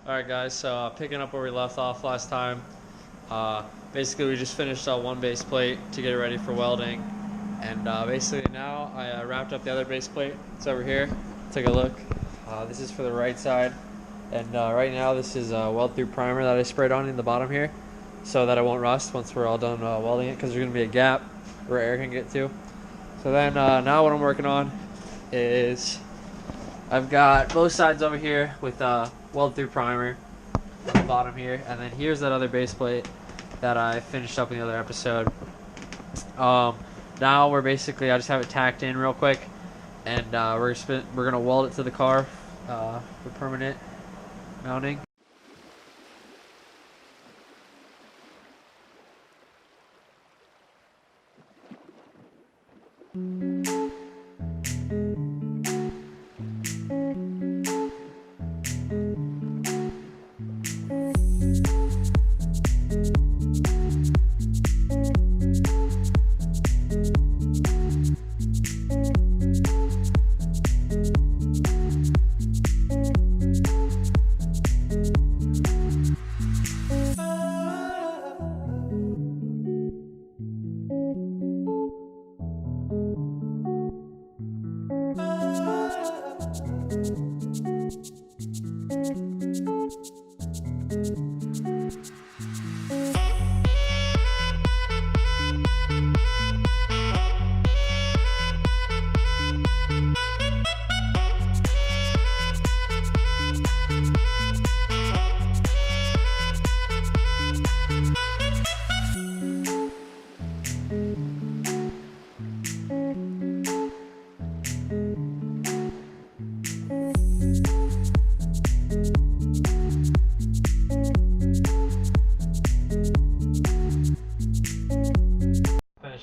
Alright guys, so picking up where we left off last time, basically we just finished one base plate to get it ready for welding, and basically now I wrapped up the other base plate. It's over here. Take a look. This is for the right side, and right now this is a weld through primer that I sprayed on in the bottom here so that it won't rust once we're all done welding it, because there's going to be a gap where air can get to. So then now what I'm working on is I've got both sides over here with weld through primer on the bottom here, and then here's that other base plate that I finished up in the other episode. Now we're basically, I just have it tacked in real quick, and we're gonna weld it to the car for permanent mounting.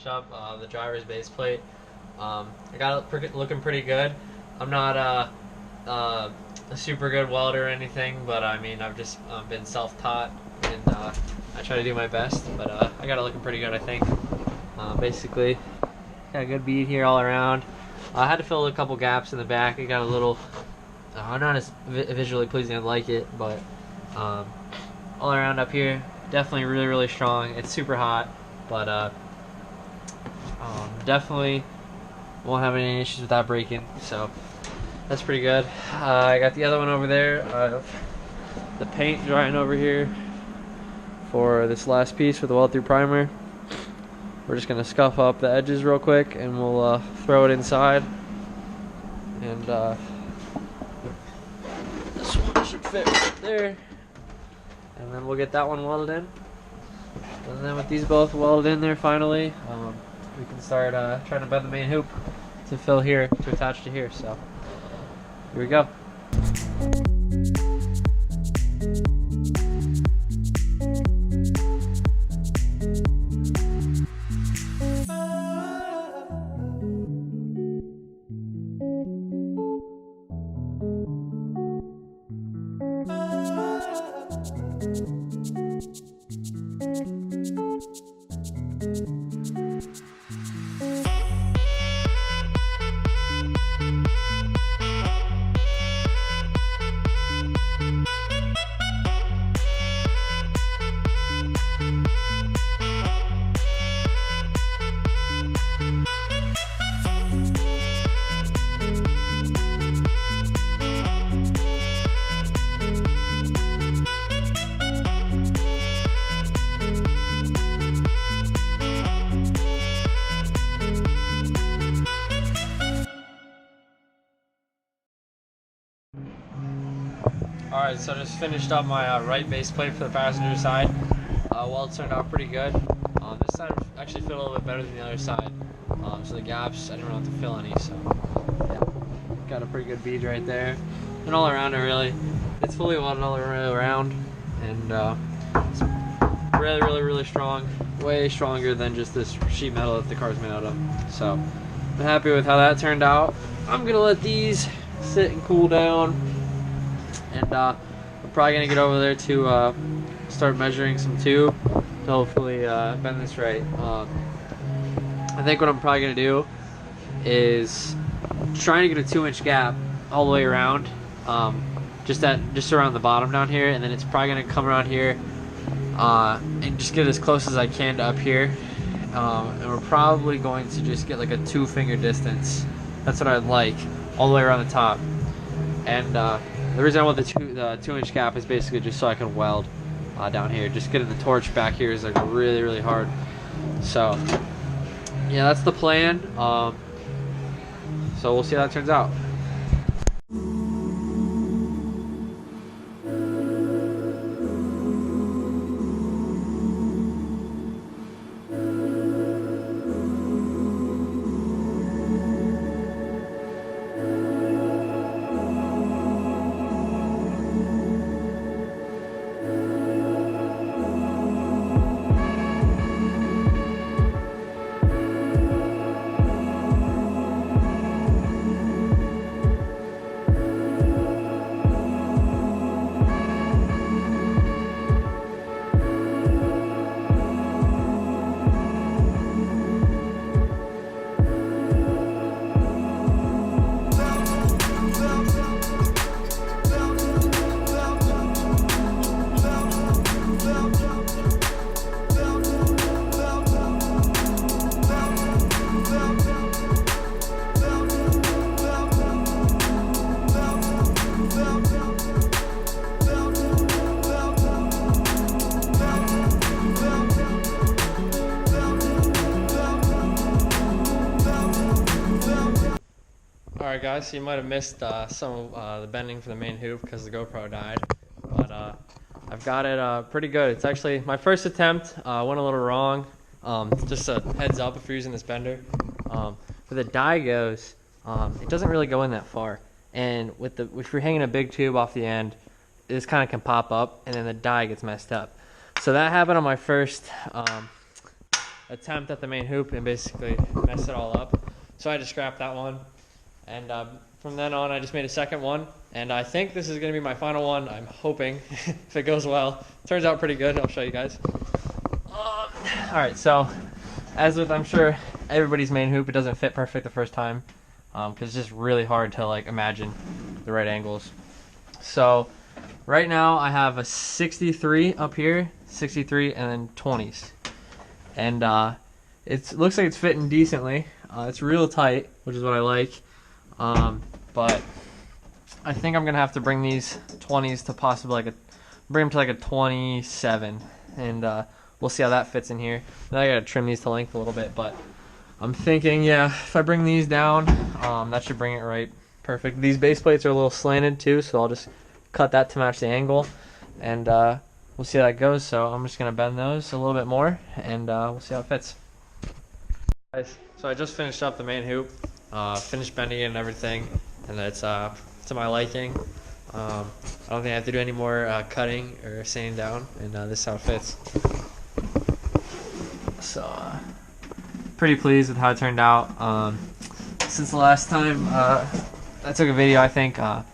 Up the driver's base plate. I got it looking pretty good. I'm not a super good welder or anything, but I mean, I've just been self-taught, and I try to do my best, but I got it looking pretty good, I think. Basically got a good bead here all around. I had to fill a couple gaps in the back. It got a little not as visually pleasing as I'd like it, but all around up here definitely really strong. It's super hot, but definitely won't have any issues with that breaking, so that's pretty good. I got the other one over there, the paint drying over here for this last piece with the weld through primer. We're just going to scuff up the edges real quick, and we'll throw it inside, and this one should fit right there, and then we'll get that one welded in. And then with these both welded in there finally, we can start trying to bend the main hoop to fill here, to attach to here. So here we go. Alright, so I just finished up my right base plate for the passenger side. Weld turned out pretty good. This side actually fit a little bit better than the other side. So the gaps, I didn't have to fill any, so yeah. Got a pretty good bead right there. And all around it really. It's fully welded all the way around, and it's really strong. Way stronger than just this sheet metal that the car's made out of. So I'm happy with how that turned out. I'm gonna let these sit and cool down, and I'm probably gonna get over there to start measuring some tube to hopefully bend this right. I think what I'm probably gonna do is trying to get a 2-inch gap all the way around, just around the bottom down here, and then it's probably gonna come around here and just get as close as I can to up here. And we're probably going to just get like a 2-finger distance. That's what I'd like, all the way around the top. And the reason I want the 2-inch gap is basically just so I can weld down here. Just getting the torch back here is like really hard. So yeah, that's the plan. So we'll see how that turns out. Alright guys, so you might have missed some of the bending for the main hoop because the GoPro died, but I've got it pretty good. It's actually my first attempt, went a little wrong. Just a heads up if you're using this bender. Where the die goes, it doesn't really go in that far, and if you're hanging a big tube off the end, this kind of can pop up and then the die gets messed up. So that happened on my first attempt at the main hoop and basically messed it all up. So I had to scrap that one. And from then on, I just made a second one, and I think this is going to be my final one. I'm hoping, if it goes well. Turns out pretty good. I'll show you guys. All right, so as with, I'm sure, everybody's main hoop, it doesn't fit perfect the first time because it's just really hard to like imagine the right angles. So right now, I have a 63 up here, 63, and then 20s, and it looks like it's fitting decently. It's real tight, which is what I like. But I think I'm gonna have to bring these 20s to possibly bring them to like a 27, and we'll see how that fits in here. Then I gotta trim these to length a little bit, but I'm thinking, yeah, if I bring these down, that should bring it right perfect. These base plates are a little slanted too, so I'll just cut that to match the angle, and we'll see how that goes. So I'm just gonna bend those a little bit more, and we'll see how it fits. Guys, so I just finished up the main hoop. Finished bending it and everything, and it's to my liking. I don't think I have to do any more cutting or sanding down, and this is how it fits. So pretty pleased with how it turned out. Since the last time I took a video, I think I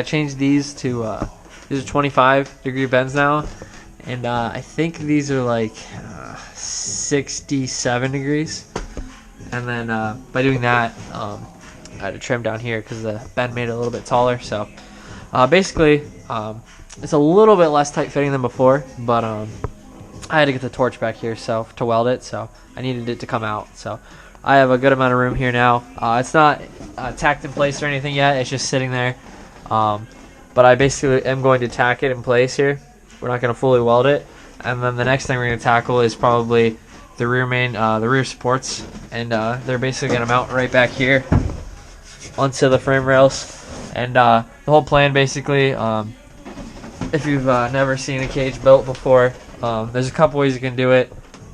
changed these to these are 25-degree bends now, and I think these are like 67 degrees. And then by doing that, I had to trim down here because the bend made it a little bit taller. So basically, it's a little bit less tight fitting than before, but I had to get the torch back here to weld it, so I needed it to come out. So I have a good amount of room here now. It's not tacked in place or anything yet. It's just sitting there. But I basically am going to tack it in place here. We're not going to fully weld it. And then the next thing we're going to tackle is probably the rear supports, and they're basically going to mount right back here onto the frame rails. And the whole plan, basically, if you've never seen a cage built before, there's a couple ways you can do it,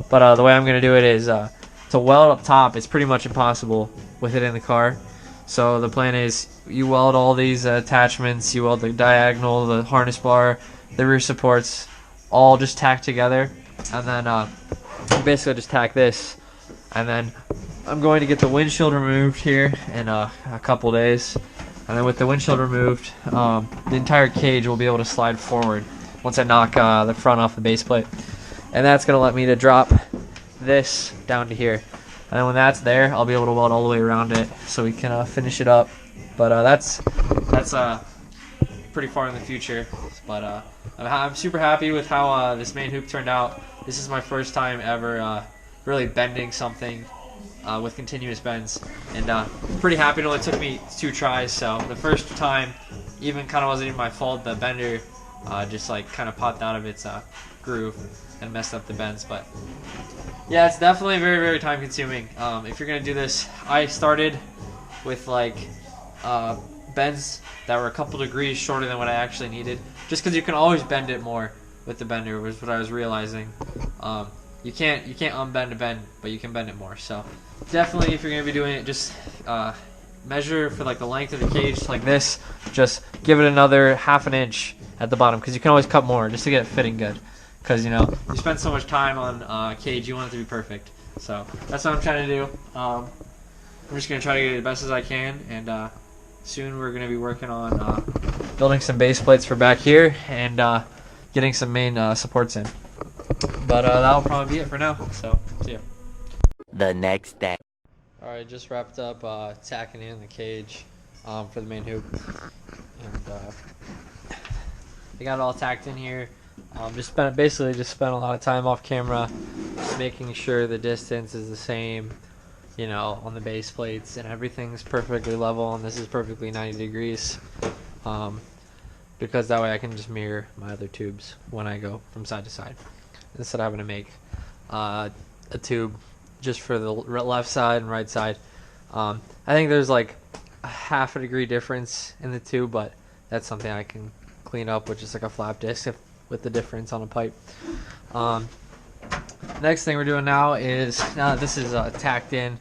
but the way I'm going to do it is to weld up top. It's pretty much impossible with it in the car. So the plan is you weld all these attachments, you weld the diagonal, the harness bar, the rear supports, all just tacked together, and then basically just tack this, and then I'm going to get the windshield removed here in a couple days, and then with the windshield removed, the entire cage will be able to slide forward once I knock the front off the base plate, and that's going to let me to drop this down to here, and then when that's there, I'll be able to weld all the way around it so we can finish it up. But that's pretty far in the future. But I'm super happy with how this main hoop turned out. This is my first time ever really bending something with continuous bends, and pretty happy. It only took me 2 tries, so the first time even kind of wasn't even my fault. The bender just like kind of popped out of its groove and messed up the bends. But yeah, it's definitely very, very time consuming. If you're gonna do this, I started with like bends that were a couple degrees shorter than what I actually needed, just because you can always bend it more with the bender, was what I was realizing. You can't unbend a bend, but you can bend it more. So definitely, if you're gonna be doing it, just measure for like the length of the cage like this. Just give it another ½ inch at the bottom, because you can always cut more just to get it fitting good. Because you spend so much time on cage, you want it to be perfect. So that's what I'm trying to do. I'm just gonna try to get it as best as I can, and soon we're gonna be working on building some base plates for back here and getting some main supports in. But that'll probably be it for now. So see ya. The next day. All right, just wrapped up tacking in the cage for the main hoop, and I got it all tacked in here. Basically spent a lot of time off camera, just making sure the distance is the same, on the base plates, and everything's perfectly level, and this is perfectly 90 degrees, because that way I can just mirror my other tubes when I go from side to side, instead of having to make a tube just for the left side and right side. I think there's like a ½ degree difference in the tube, but that's something I can clean up with just like a flap disc with the difference on a pipe. Next thing we're doing now is, now that this is tacked in,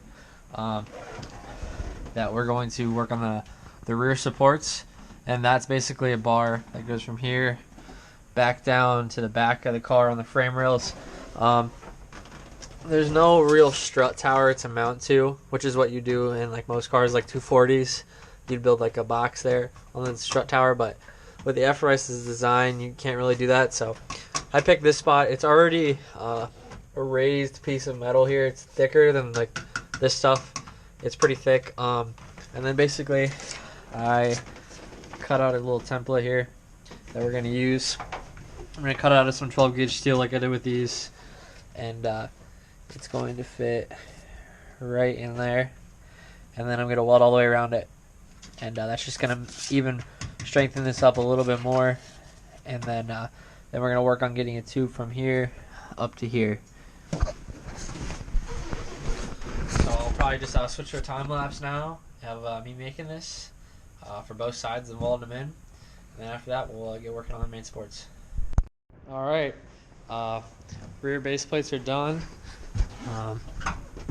that we're going to work on the rear supports, and that's basically a bar that goes from here back down to the back of the car on the frame rails. There's no real strut tower to mount to, which is what you do in like most cars, like 240s. You'd build like a box there on the strut tower, but with the FRS's design, you can't really do that. So I picked this spot. It's already a raised piece of metal here. It's thicker than like this stuff. It's pretty thick. And then basically I cut out a little template here that we're going to use. I'm going to cut it out of some 12 gauge steel like I did with these, and it's going to fit right in there, and then I'm going to weld all the way around it, and that's just going to even strengthen this up a little bit more, and then we're going to work on getting a tube from here up to here. So I'll probably just switch to a time lapse now of me making this for both sides and welding them in, and then after that we'll get working on the main supports. Alright, rear base plates are done.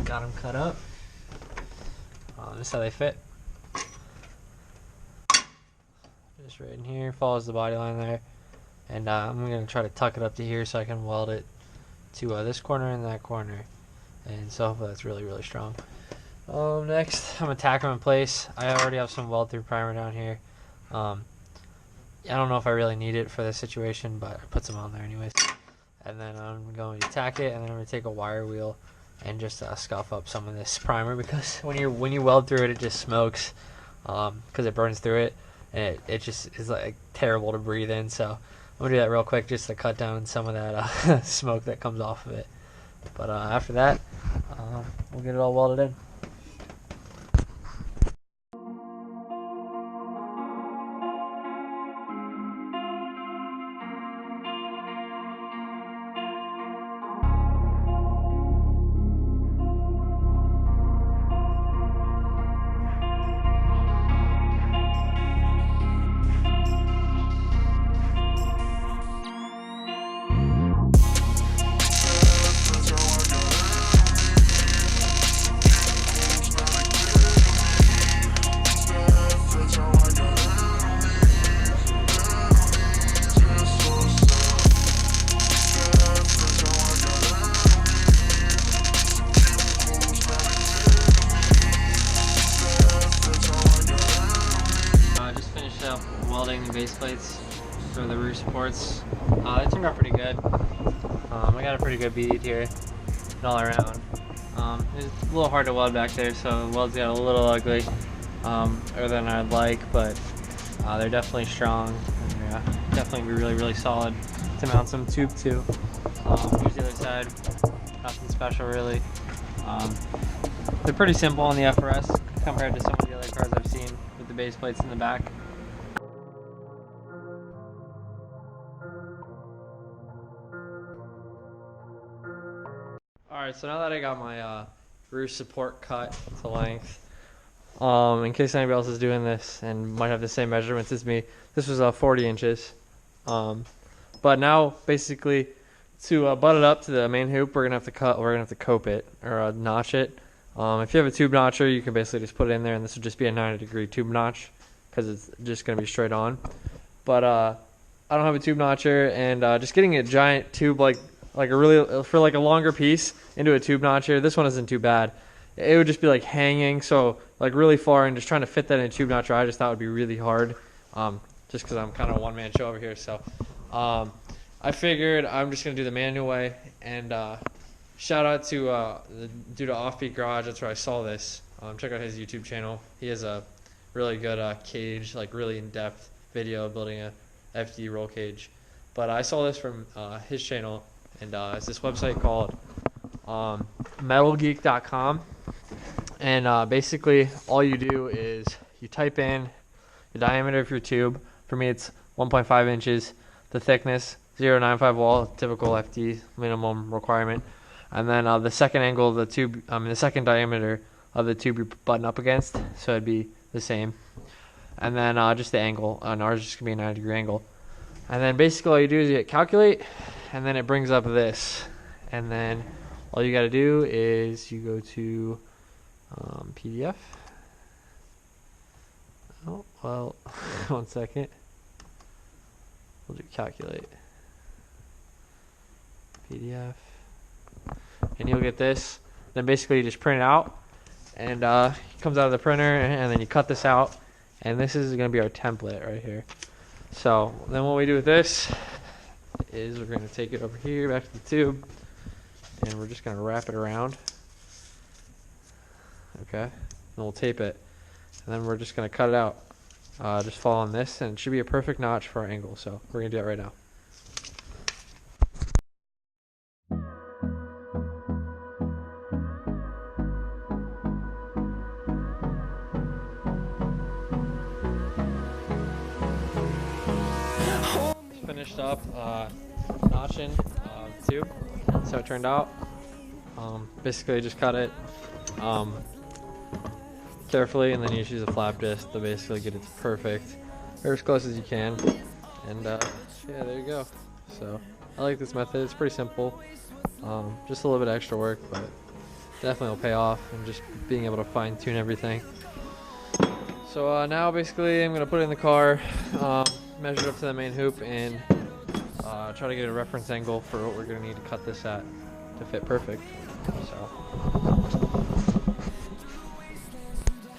Got them cut up. This is how they fit. Just right in here, follows the body line there. And I'm going to try to tuck it up to here so I can weld it to this corner and that corner. And so hopefully that's really, really strong. Next, I'm going to tack them in place. I already have some weld through primer down here. I don't know if I really need it for this situation, but I put some on there anyways. And then I'm going to tack it, and then I'm going to take a wire wheel and just scuff up some of this primer, because when you weld through it, it just smokes, because it burns through it, and it just is like terrible to breathe in. So I'm going to do that real quick just to cut down some of that smoke that comes off of it. But after that, we'll get it all welded in. Welding the base plates for the rear supports. They turned out pretty good. I got a pretty good bead here all around. It's a little hard to weld back there, so the welds got a little ugly, other than I'd like, but they're definitely strong, yeah, definitely be really, really solid to mount some tube to. Here's the other side, nothing special really. They're pretty simple on the FRS compared to some of the other cars I've seen with the base plates in the back. Alright, so now that I got my rear support cut to length, in case anybody else is doing this and might have the same measurements as me, this was 40 inches. But now basically to butt it up to the main hoop, we're gonna have to cope it or notch it. If you have a tube notcher, you can basically just put it in there, and this would just be a 90-degree tube notch because it's just gonna be straight on. But I don't have a tube notcher, and just getting a giant tube like a really for like a longer piece into a tube notcher, this one isn't too bad. It would just be like hanging so like really far, and just trying to fit that in a tube notcher I just thought would be really hard, just because I'm kind of a one-man show over here. So I figured I'm just gonna do the manual way. And shout out to the dude at Offbeat Garage. That's where I saw this. Check out his YouTube channel. He has a really good cage, like really in-depth video of building a FD roll cage. But I saw this from his channel, and it's this website called metalgeek.com. And basically all you do is you type in the diameter of your tube. For me it's 1.5 inches, the thickness 0.95 wall, typical FD minimum requirement, and then the second angle of the tube, the second diameter of the tube you're butting up against, so it'd be the same. And then just the angle, and ours is just gonna be a 90-degree angle. And then basically all you do is you hit calculate, and then it brings up this, and then all you got to do is you go to PDF. Oh well, 1 second. We'll do calculate. PDF, and you'll get this. Then basically you just print it out, and it comes out of the printer, and then you cut this out, and this is going to be our template right here. So then what we do with this is we're going to take it over here back to the tube, and we're just going to wrap it around. Okay, and we'll tape it, and then we're just going to cut it out. Just fall on this, and it should be a perfect notch for our angle. So we're going to do that right now. Finished up notching the tube. That's how it turned out. Basically just cut it carefully, and then you just use a flap disc to basically get it perfect, or as close as you can. And yeah, there you go. So I like this method. It's pretty simple, just a little bit extra work, but definitely will pay off, and just being able to fine tune everything. So now basically I'm gonna put it in the car, measure it up to the main hoop, and try to get a reference angle for what we're going to need to cut this at to fit perfect. So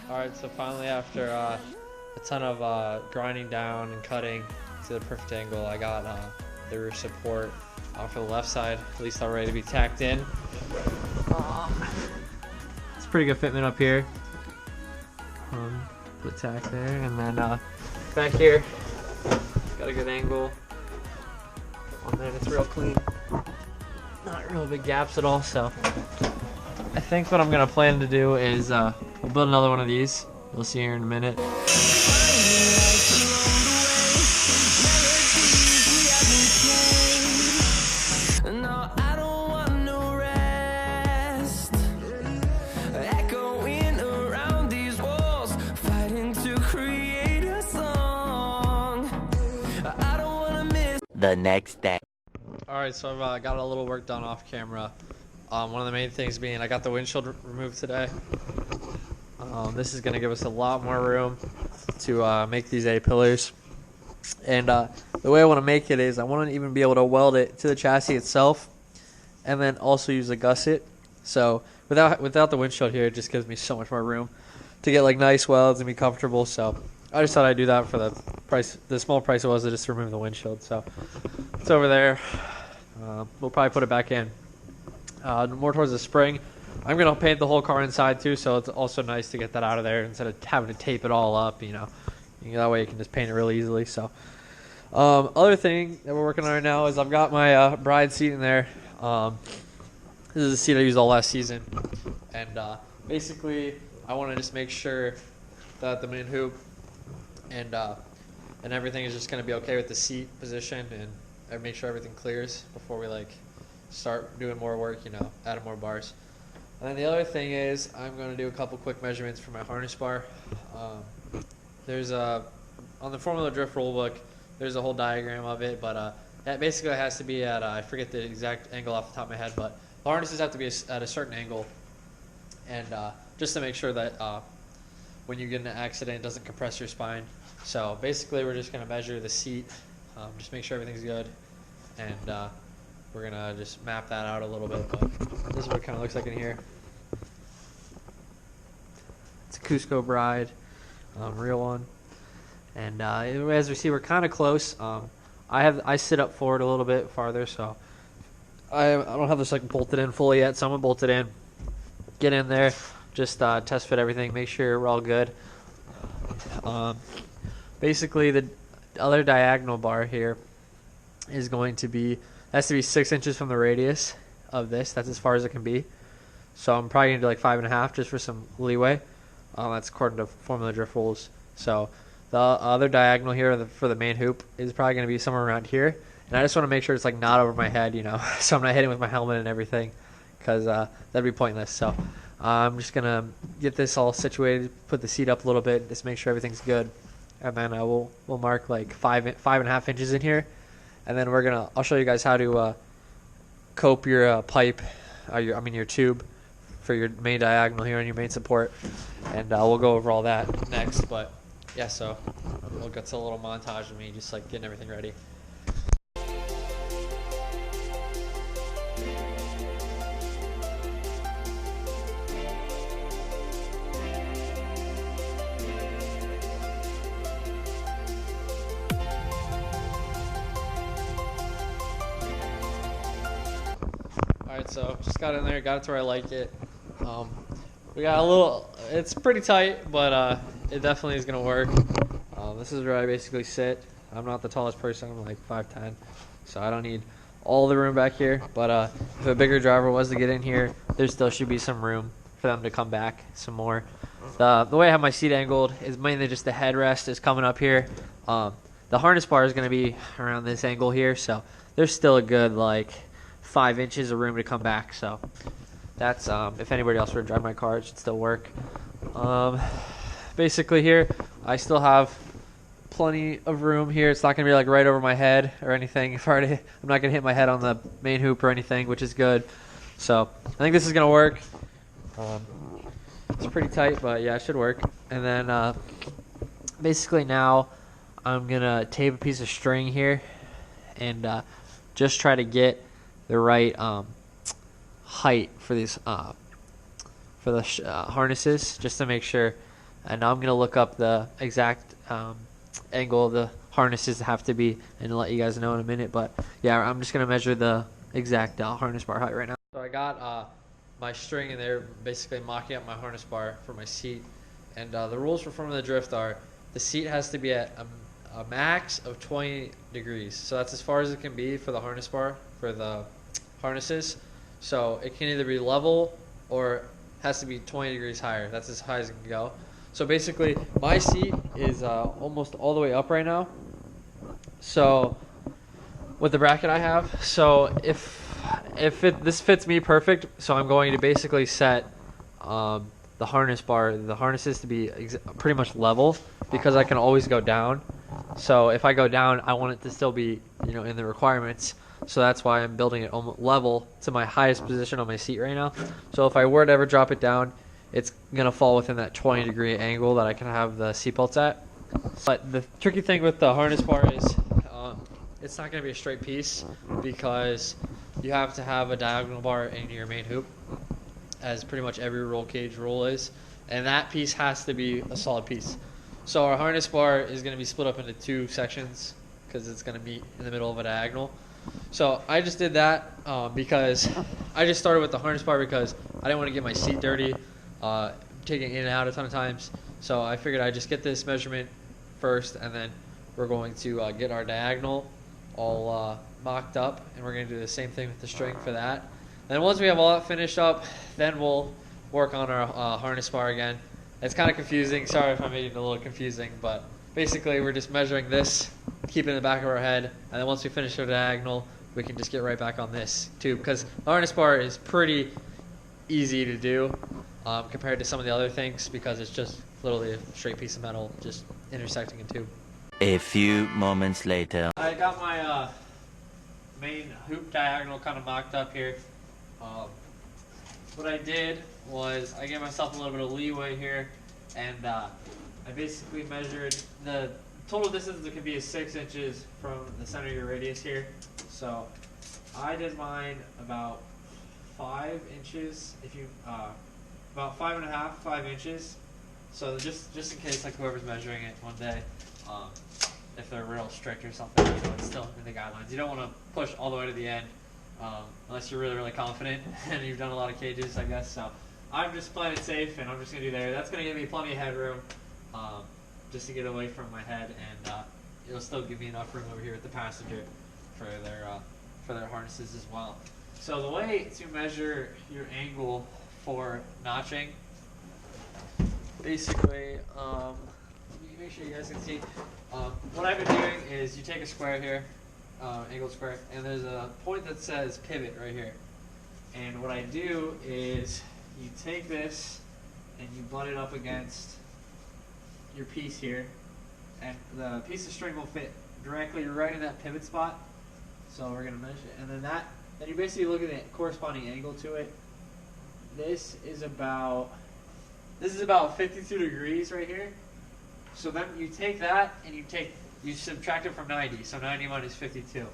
alright, so finally after a ton of grinding down and cutting to the perfect angle, I got the rear support for the left side at least all ready to be tacked in. It's a pretty good fitment up here. Put tack there, and then back here got a good angle on there. It's real clean, not real big gaps at all. So I think what I'm gonna plan to do is we'll build another one of these. We'll see here in a minute. The next day. Alright, so I've got a little work done off camera. One of the main things being I got the windshield removed today. This is going to give us a lot more room to make these A-pillars. And the way I want to make it is I want to even be able to weld it to the chassis itself, and then also use a gusset. So without the windshield here, it just gives me so much more room to get like nice welds and be comfortable. So I just thought I'd do that for the price. The small price it was to just remove the windshield. So it's over there. We'll probably put it back in. More towards the spring, I'm gonna paint the whole car inside too. So it's also nice to get that out of there instead of having to tape it all up. You know, that way you can just paint it really easily. So Other thing that we're working on right now is I've got my bride seat in there. This is the seat I used all last season, and basically I want to just make sure that the main hoop and everything is just going to be okay with the seat position, and make sure everything clears before we like start doing more work, adding more bars. And then the other thing is I'm going to do a couple quick measurements for my harness bar. There's on the Formula Drift rulebook, there's a whole diagram of it, but that basically has to be at, I forget the exact angle off the top of my head, but the harnesses have to be at a certain angle, and just to make sure that when you get in an accident, it doesn't compress your spine. So basically, we're just going to measure the seat, just make sure everything's good, and we're going to just map that out a little bit, but this is what it kind of looks like in here. It's a Cusco Bride, real one. And as we see, we're kind of close. I sit up forward a little bit farther, so I don't have this like bolted in fully yet. So I'm gonna bolt it in, get in there, just test fit everything, make sure we're all good. Basically, the other diagonal bar here is going to be has to be 6 inches from the radius of this. That's as far as it can be. So I'm probably gonna do like 5.5 just for some leeway. That's according to Formula Drift rules. So the other diagonal here for the main hoop is probably going to be somewhere around here. And I just want to make sure it's like not over my head, so I'm not hitting with my helmet and everything, because that'd be pointless. So I'm just going to get this all situated, put the seat up a little bit, just make sure everything's good. And then we'll mark like 5.5 inches in here. And then I'll show you guys how to cope your pipe, your tube for your main diagonal here on your main support. And we'll go over all that next, but yeah, so we'll get to a little montage of me just like getting everything ready. Alright, so just got in there, got it to where I like it. We got it's pretty tight, but it definitely is going to work. This is where I basically sit. I'm not the tallest person. I'm like 5'10", so I don't need all the room back here. But if a bigger driver was to get in here, there still should be some room for them to come back some more. The way I have my seat angled is mainly just the headrest is coming up here. The harness bar is going to be around this angle here, so there's still a good like 5 inches of room to come back. So that's if anybody else were to drive my car, it should still work. Basically here, I still have plenty of room here. It's not going to be like right over my head or anything. I'm not going to hit my head on the main hoop or anything, which is good. So I think this is going to work. It's pretty tight, but yeah, it should work. And then basically now I'm going to tape a piece of string here and just try to get the right height for these for the harnesses, just to make sure. And now I'm going to look up the exact angle the harnesses have to be and let you guys know in a minute. But yeah, I'm just going to measure the exact harness bar height right now. So I got my string in there, basically mocking up my harness bar for my seat. And the rules for Formula Drift are the seat has to be at a max of 20 degrees. So that's as far as it can be for the harness bar, for the harnesses. So it can either be level or has to be 20 degrees higher. That's as high as it can go. So basically, my seat is almost all the way up right now. So with the bracket I have, so this fits me perfect, so I'm going to basically set the harnesses to be pretty much level, because I can always go down. So if I go down, I want it to still be in the requirements. So that's why I'm building it almost level to my highest position on my seat right now. So if I were to ever drop it down, it's going to fall within that 20-degree angle that I can have the seatbelts at. But the tricky thing with the harness bar is it's not going to be a straight piece, because you have to have a diagonal bar in your main hoop, as pretty much every roll cage rule is. And that piece has to be a solid piece. So our harness bar is going to be split up into 2 sections, because it's going to meet in the middle of a diagonal. So I just did that because I just started with the harness bar because I didn't want to get my seat dirty, taking it in and out a ton of times. So I figured I'd just get this measurement first and then we're going to get our diagonal all mocked up, and we're going to do the same thing with the string for that. Then once we have all that finished up, then we'll work on our harness bar again. It's kind of confusing. Sorry if I made it a little confusing, but basically we're just measuring this, keep it in the back of our head, and then once we finish our diagonal, we can just get right back on this too, because the harness bar is pretty easy to do compared to some of the other things, because it's just literally a straight piece of metal just intersecting a tube. A few moments later. I got my main hoop diagonal kind of mocked up here. What I did was I gave myself a little bit of leeway here, and I basically measured the total distance that could be is 6 inches from the center of your radius here. So I did mine about 5 inches, if you about 5.5, 5 inches. So just in case like whoever's measuring it one day, if they're real strict or something, it's still in the guidelines. You don't want to push all the way to the end unless you're really confident and you've done a lot of cages, I guess. So I'm just playing it safe, and I'm just gonna do there. That's gonna give me plenty of headroom just to get away from my head, and it'll still give me enough room over here with the passenger for their harnesses as well. So the way to measure your angle for notching, basically, make sure you guys can see. What I've been doing is you take a square here, angled square, and there's a point that says pivot right here. And what I do is you take this and you butt it up against your piece here, and the piece of string will fit directly right in that pivot spot. So we're gonna measure it, and then you basically look at the corresponding angle to it. This is about 52 degrees right here. So then you take that and you subtract it from 90. So 90 minus 52,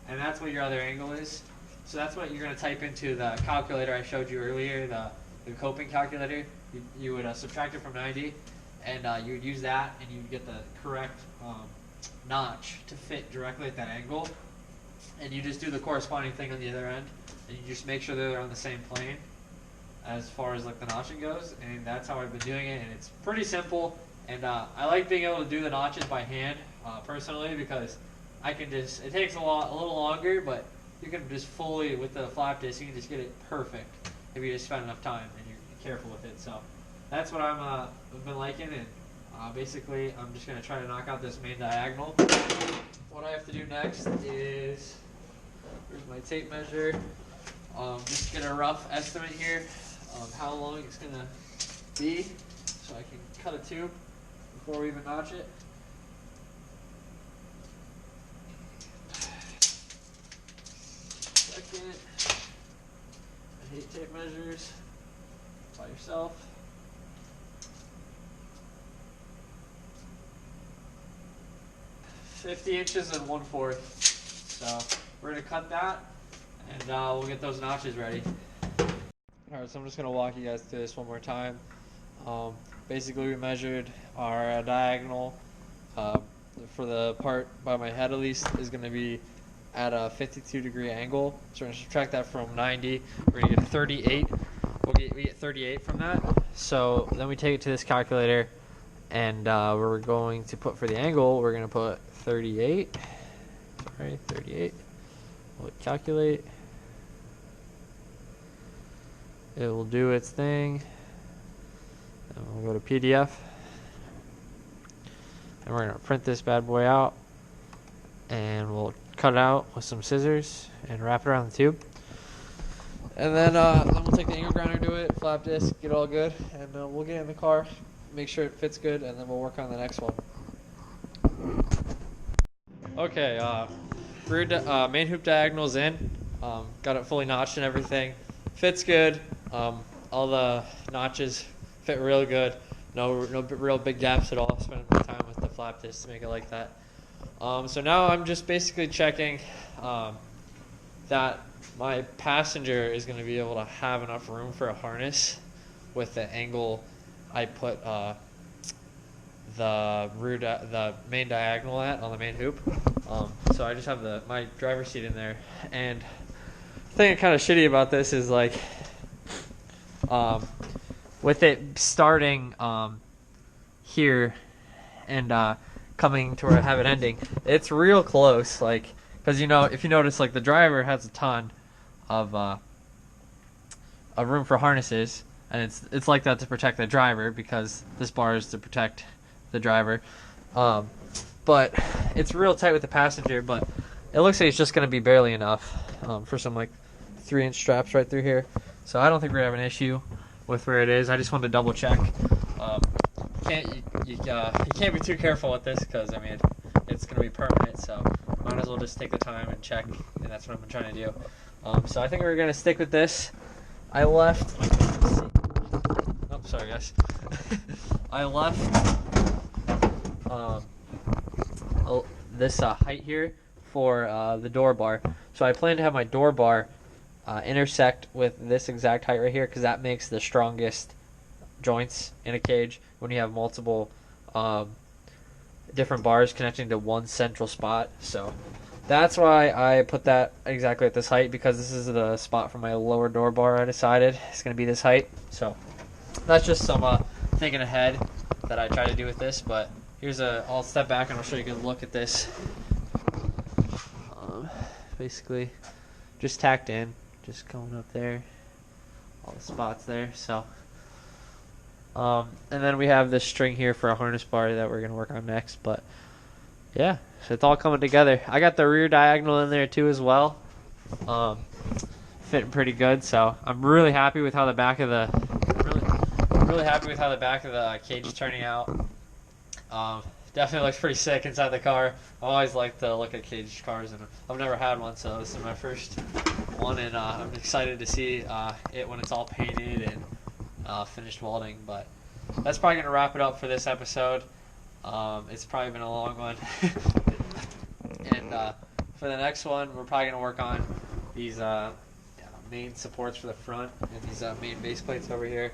and that's what your other angle is. So that's what you're going to type into the calculator I showed you earlier, the coping calculator. You would subtract it from 90, and you would use that, and you would get the correct notch to fit directly at that angle. And you just do the corresponding thing on the other end, and you just make sure they're on the same plane as far as like the notching goes. And that's how I've been doing it, and it's pretty simple. And I like being able to do the notches by hand personally, because I can just, it takes a little longer, but you can just fully, with the flap disc, you can just get it perfect if you just spend enough time and you're careful with it. So that's what I've been liking, and basically I'm just going to try to knock out this main diagonal. What I have to do next is, here's my tape measure, just get a rough estimate here of how long it's going to be, so I can cut a tube before we even notch it. Second, I hate tape measures by yourself. $50 inches and 1/4. So we're gonna cut that, and we'll get those notches ready. Alright, so I'm just gonna walk you guys through this one more time. Basically, we measured our diagonal for the part by my head, at least, is going to be at a 52-degree angle. So we're going to subtract that from 90. We're going to get 38. We get 38 from that. So then we take it to this calculator, and we're going to put, for the angle, we're going to put 38. Sorry, 38. We'll calculate. It will do its thing. And we'll go to PDF, and we're going to print this bad boy out, and we'll cut it out with some scissors and wrap it around the tube. And then we'll take the angle grinder to it, flap disc, get it all good, and we'll get in the car, make sure it fits good, and then we'll work on the next one. Okay, main hoop diagonal's in, got it fully notched and everything, fits good, all the notches fit real good. No real big gaps at all. Spending my time with the flap disc to make it like that. So now I'm just basically checking that my passenger is going to be able to have enough room for a harness with the angle I put the main diagonal at on the main hoop. So I just have my driver's seat in there, and the thing kind of shitty about this is like with it starting here and coming to where I have it ending. It's real close, like, because if you notice, like, the driver has a ton of room for harnesses, and it's like that to protect the driver because this bar is to protect the driver. But it's real tight with the passenger, but it looks like it's just going to be barely enough for some like 3-inch straps right through here. So I don't think we're going to have an issue with where it is. I just wanted to double check. You can't be too careful with this because, I mean, it's going to be permanent, so might as well just take the time and check, and that's what I'm trying to do. So I think we're going to stick with this. I left... Oh, sorry, guys. I left this height here for the door bar. So I plan to have my door bar intersect with this exact height right here because that makes the strongest joints in a cage when you have multiple different bars connecting to one central spot. So that's why I put that exactly at this height, because this is the spot for my lower door bar. I decided it's going to be this height. So that's just some thinking ahead that I try to do with this. But I'll step back and I'll show you a good look at this. Basically just tacked in, just going up there, all the spots there. So and then we have this string here for a harness bar that we're going to work on next. But yeah, so it's all coming together. I got the rear diagonal in there too as well, fitting pretty good. So I'm really happy with how the back of the cage is turning out. Definitely looks pretty sick inside the car. I always like to look at caged cars, and I've never had one, so this is my first one, and I'm excited to see it when it's all painted and finished welding. But that's probably going to wrap it up for this episode. It's probably been a long one. And for the next one, we're probably going to work on these main supports for the front and these main base plates over here.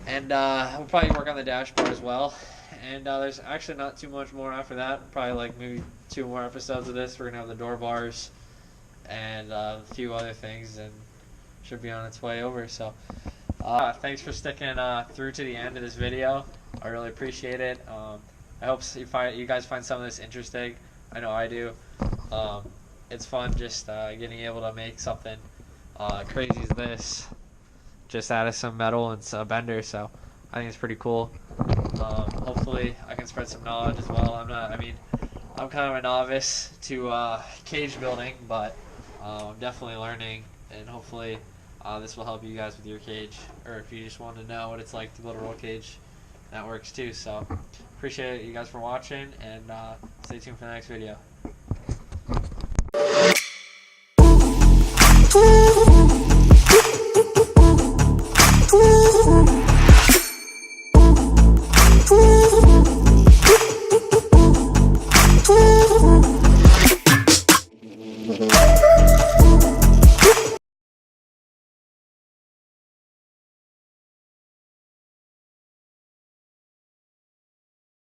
And we'll probably work on the dashboard as well. And there's actually not too much more after that. Probably like maybe 2 more episodes of this. We're going to have the door bars and a few other things, and should be on its way over. So thanks for sticking through to the end of this video. I really appreciate it. I hope you guys find some of this interesting. I know I do. It's fun just getting able to make something crazy as this just out of some metal and some bender. So I think it's pretty cool. Hopefully I can spread some knowledge as well. I'm kind of a novice to cage building, but I'm definitely learning, and hopefully this will help you guys with your cage, or if you just want to know what it's like to build a roll cage, that works too. So appreciate you guys for watching, and stay tuned for the next video.